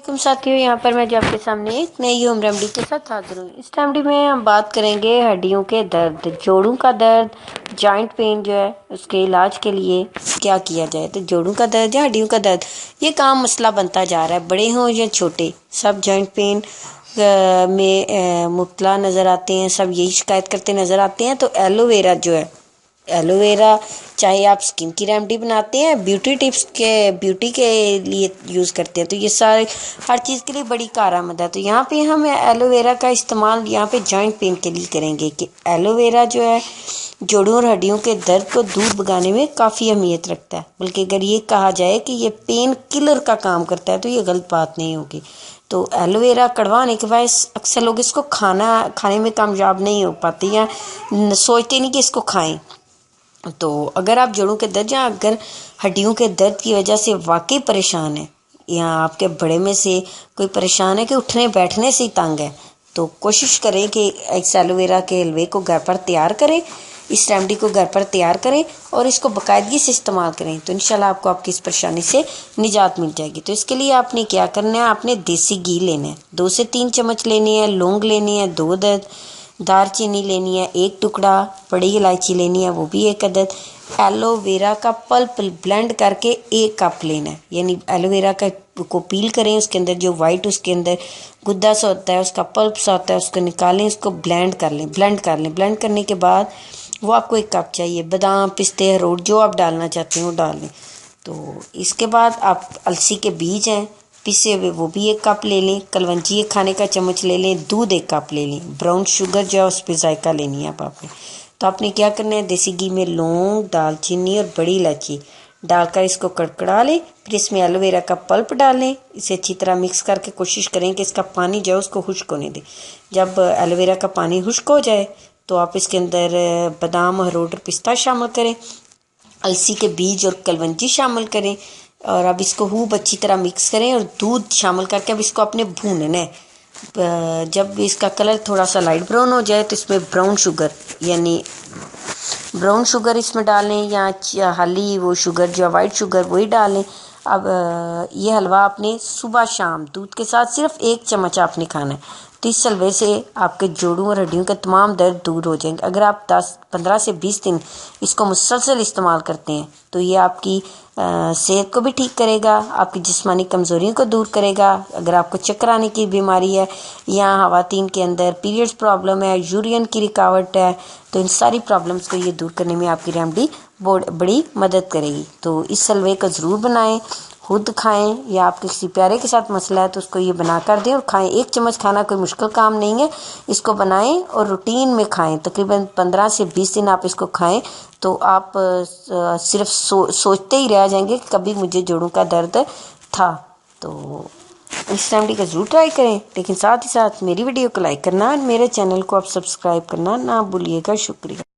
तुम साथियों, यहाँ पर मैं जो आपके सामने एक नई होम रेमेडी के साथ हाजिर हूँ। इस रेमेडी में हम बात करेंगे हड्डियों के दर्द, जोड़ों का दर्द, जॉइंट पेन जो है उसके इलाज के लिए क्या किया जाए। तो जोड़ों का दर्द या हड्डियों का दर्द ये काम मसला बनता जा रहा है, बड़े हों या छोटे, सब जॉइंट पेन में मुब्तला नज़र आते हैं, सब यही शिकायत करते नज़र आते हैं। तो एलोवेरा जो है, एलोवेरा चाहे आप स्किन की रेमेडी बनाते हैं, ब्यूटी के लिए यूज़ करते हैं, तो ये सारे हर चीज़ के लिए बड़ी कारआमद है। तो यहाँ पे हम एलोवेरा का इस्तेमाल यहाँ पे जॉइंट पेन के लिए करेंगे कि एलोवेरा जो है जोड़ों और हड्डियों के दर्द को दूर भगाने में काफ़ी अहमियत रखता है। बल्कि अगर ये कहा जाए कि ये पेन किलर का काम करता है तो ये गलत बात नहीं होगी। तो एलोवेरा कड़वा होने के बाद अक्सर लोग इसको खाने में कामयाब नहीं हो पाते या सोचते नहीं कि इसको खाएं। तो अगर आप जोड़ों के दर्द या अगर हड्डियों के दर्द की वजह से वाकई परेशान है या आपके बड़े में से कोई परेशान है कि उठने बैठने से ही तंग है, तो कोशिश करें कि इस एलोवेरा के हलवे को घर पर तैयार करें, इस रेमेडी को घर पर तैयार करें और इसको बाकायदगी से इस्तेमाल करें। तो इंशाल्लाह आपको आपकी इस परेशानी से निजात मिल जाएगी। तो इसके लिए आपने क्या करना है, आपने देसी घी लेना है, 2 से 3 चम्मच लेनी है, लौंग लेनी है 2 अदद, दालचीनी लेनी है 1 टुकड़ा, बड़ी इलायची लेनी है वो भी 1 अदद, एलोवेरा का पल्प ब्लेंड करके 1 कप लेना है। यानी एलोवेरा को पील करें, उसके अंदर जो वाइट उसके अंदर गुद्दा सा होता है, उसका पल्प सा होता है, उसको निकालें, उसको ब्लेंड कर लें। ब्लेंड करने के बाद वो आपको 1 कप चाहिए। बादाम, पिस्ते, अखरोट जो आप डालना चाहते हैं वो डाल लें। तो इसके बाद आप अलसी के बीज हैं पिसे हुए वो भी 1 कप ले लें, कलवंजी 1 खाने का चम्मच ले लें, दूध 1 कप ले लें, ब्राउन शुगर जो है उस पर जायका लेनी है आपने। तो आपने क्या करना है, देसी घी में लौंग, दालचीनी और बड़ी इलायची डालकर इसको कड़कड़ा लें। फिर इसमें एलोवेरा का पल्प डालें, इसे अच्छी तरह मिक्स करके कोशिश करें कि इसका पानी जो है उसको खुश्क होने दें। जब एलोवेरा का पानी खुश्क हो जाए तो आप इसके अंदर बादाम, अखरोट और पिस्ता शामिल करें, अलसी के बीज और कलवंजी शामिल करें और अब इसको खूब अच्छी तरह मिक्स करें और दूध शामिल करके अब इसको आपने भूनना है। जब इसका कलर थोड़ा सा लाइट ब्राउन हो जाए तो इसमें ब्राउन शुगर इसमें डालें या हाली वो शुगर जो वाइट शुगर वही डालें। अब ये हलवा आपने सुबह शाम दूध के साथ सिर्फ 1 चम्मच आपने खाना है। तो इस हलवे से आपके जोड़ों और हड्डियों के तमाम दर्द दूर हो जाएंगे। अगर आप 15 से 20 दिन इसको मुसलसल इस्तेमाल करते हैं तो ये आपकी सेहत को भी ठीक करेगा, आपकी जिस्मानी कमज़ोरियों को दूर करेगा। अगर आपको चक्कर आने की बीमारी है या ख़वातीन के अंदर पीरियड्स प्रॉब्लम है, यूरिन की रुकावट है, तो इन सारी प्रॉब्लम्स को ये दूर करने में आपकी रेमेडी बड़ी मदद करेगी। तो इस हलवे को ज़रूर बनाएं, खुद खाएं या आपके किसी प्यारे के साथ मसला है तो उसको ये बना कर दें और खाएं। 1 चम्मच खाना कोई मुश्किल काम नहीं है, इसको बनाएं और रूटीन में खाएं। तकरीबन 15 से 20 दिन आप इसको खाएं तो आप सिर्फ सोचते ही रह जाएंगे कि कभी मुझे जोड़ों का दर्द था। तो इस रेमेडी का ज़रूर ट्राई करें, लेकिन साथ ही साथ मेरी वीडियो को लाइक करना और मेरे चैनल को आप सब्सक्राइब करना ना भूलिएगा। शुक्रिया।